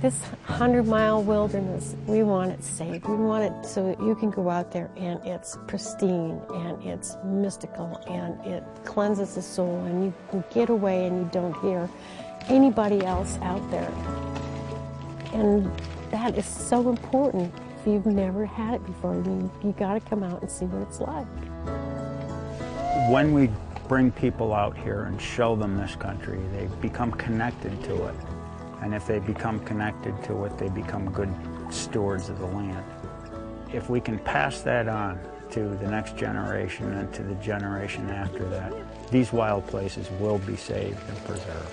This 100-mile wilderness, we want it safe. We want it so that you can go out there and it's pristine and it's mystical and it cleanses the soul and you can get away and you don't hear anybody else out there. And that is so important. If you've never had it before, you got to come out and see what it's like. When we bring people out here and show them this country, they become connected to it. And if they become connected to it, they become good stewards of the land. If we can pass that on to the next generation and to the generation after that, these wild places will be saved and preserved.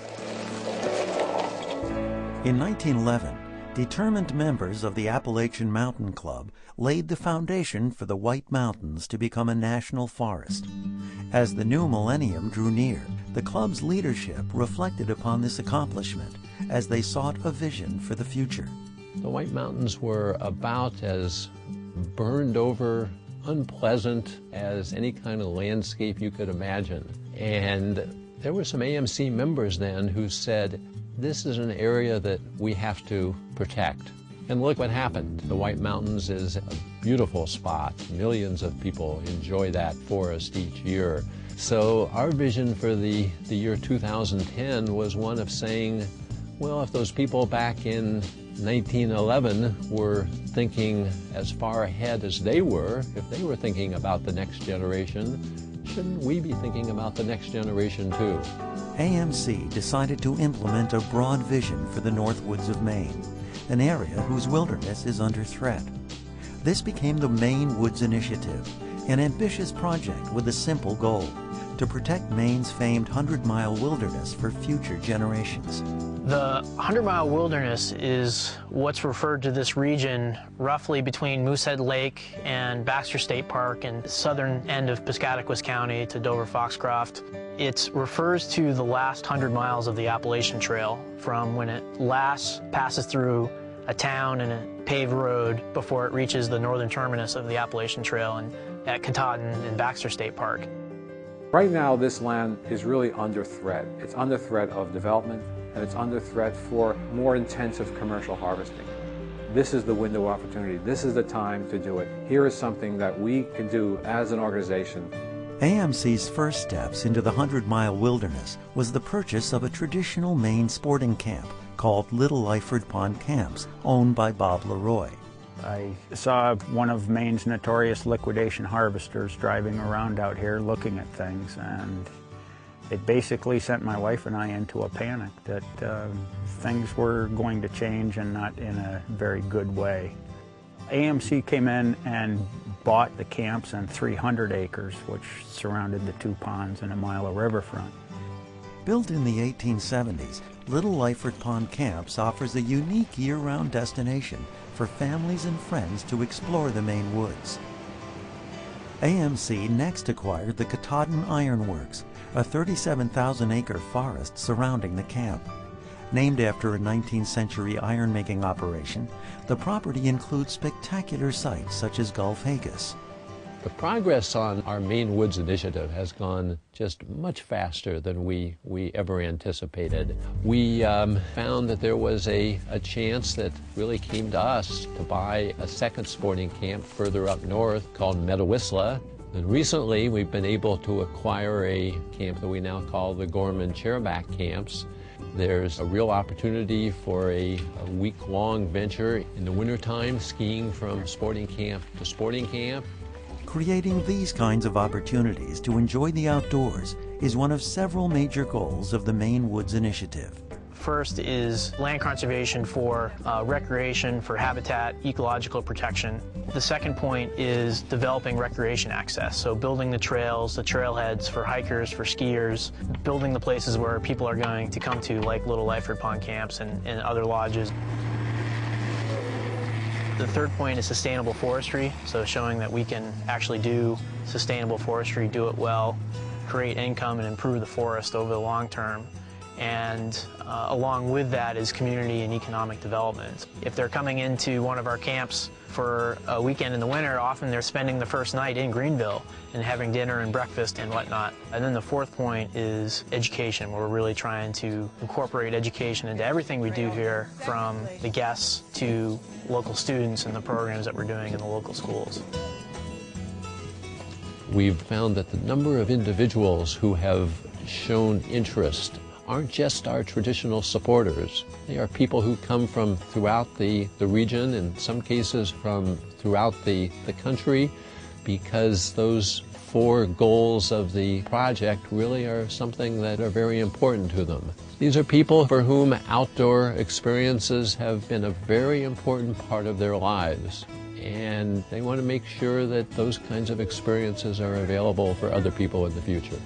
In 1911, determined members of the Appalachian Mountain Club laid the foundation for the White Mountains to become a national forest. As the new millennium drew near, the club's leadership reflected upon this accomplishment as they sought a vision for the future. The White Mountains were about as burned over, unpleasant as any kind of landscape you could imagine. And there were some AMC members then who said, this is an area that we have to protect. And look what happened. The White Mountains is a beautiful spot. Millions of people enjoy that forest each year. So our vision for the year 2010 was one of saying, well, if those people back in 1911 were thinking as far ahead as they were, if they were thinking about the next generation, shouldn't we be thinking about the next generation too? AMC decided to implement a broad vision for the North Woods of Maine, an area whose wilderness is under threat. This became the Maine Woods Initiative, an ambitious project with a simple goal: to protect Maine's famed 100-mile wilderness for future generations. The 100-mile wilderness is what's referred to this region roughly between Moosehead Lake and Baxter State Park and the southern end of Piscataquis County to Dover-Foxcroft. It refers to the last 100 miles of the Appalachian Trail from when it last passes through a town and a paved road before it reaches the northern terminus of the Appalachian Trail at Katahdin and Baxter State Park. Right now, this land is really under threat. It's under threat of development, and it's under threat for more intensive commercial harvesting. This is the window of opportunity. This is the time to do it. Here is something that we can do as an organization. AMC's first steps into the 100-mile wilderness was the purchase of a traditional Maine sporting camp called Little Lyford Pond Camps, owned by Bob Leroy. I saw one of Maine's notorious liquidation harvesters driving around out here looking at things, and it basically sent my wife and I into a panic that things were going to change and not in a very good way. AMC came in and bought the camps on 300 acres, which surrounded the two ponds and a mile of riverfront. Built in the 1870s, Little Lyford Pond Camps offers a unique year-round destination for families and friends to explore the Maine woods. AMC next acquired the Katahdin Iron Works, a 37,000-acre forest surrounding the camp. Named after a 19th century iron-making operation, the property includes spectacular sights such as Gulf Haggis. The progress on our Maine Woods Initiative has gone just much faster than we ever anticipated. We found that there was a chance that really came to us to buy a second sporting camp further up north called Meadowissla. And recently we've been able to acquire a camp that we now call the Gorman Chairback Camps. There's a real opportunity for a week-long venture in the wintertime, skiing from sporting camp to sporting camp. Creating these kinds of opportunities to enjoy the outdoors is one of several major goals of the Maine Woods Initiative. First is land conservation for recreation, for habitat, ecological protection. The second point is developing recreation access, so building the trails, the trailheads for hikers, for skiers, building the places where people are going to come to, like Little Lyford Pond Camps and other lodges. The third point is sustainable forestry, so showing that we can actually do sustainable forestry, do it well, create income and improve the forest over the long term. And along with that is community and economic development. If they're coming into one of our camps for a weekend in the winter, often they're spending the first night in Greenville and having dinner and breakfast and whatnot. And then the fourth point is education, where we're really trying to incorporate education into everything we do here, from the guests to local students and the programs that we're doing in the local schools. We've found that the number of individuals who have shown interest aren't just our traditional supporters. They are people who come from throughout the region, in some cases from throughout the country, because those 4 goals of the project really are something that are very important to them. These are people for whom outdoor experiences have been a very important part of their lives, and they want to make sure that those kinds of experiences are available for other people in the future.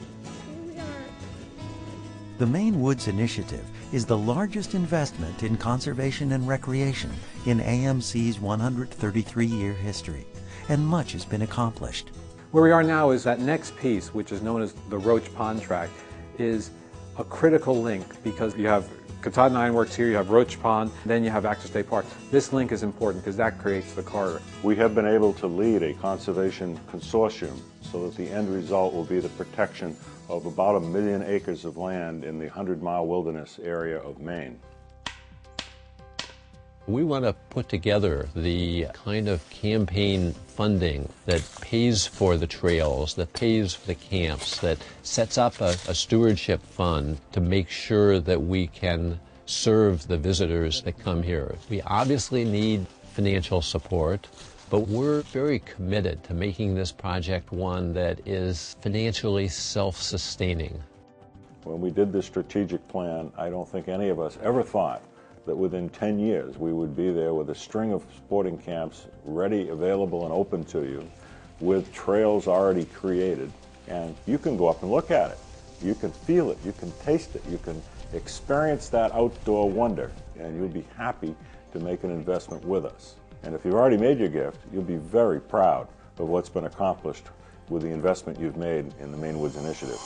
The Maine Woods Initiative is the largest investment in conservation and recreation in AMC's 133-year history, and much has been accomplished. Where we are now is that next piece, which is known as the Roach Pond Tract, is a critical link, because you have Katahdin Ironworks here, you have Roach Pond, then you have Baxter State Park. This link is important because that creates the corridor. We have been able to lead a conservation consortium so that the end result will be the protection of about 1 million acres of land in the 100-mile wilderness area of Maine. We want to put together the kind of campaign funding that pays for the trails, that pays for the camps, that sets up a stewardship fund to make sure that we can serve the visitors that come here. We obviously need financial support, but we're very committed to making this project one that is financially self-sustaining. When we did this strategic plan, I don't think any of us ever thought that within 10 years we would be there with a string of sporting camps ready, available, and open to you, with trails already created. And you can go up and look at it. You can feel it, you can taste it, you can experience that outdoor wonder, and you'll be happy to make an investment with us. And if you've already made your gift, you'll be very proud of what's been accomplished with the investment you've made in the Maine Woods Initiative.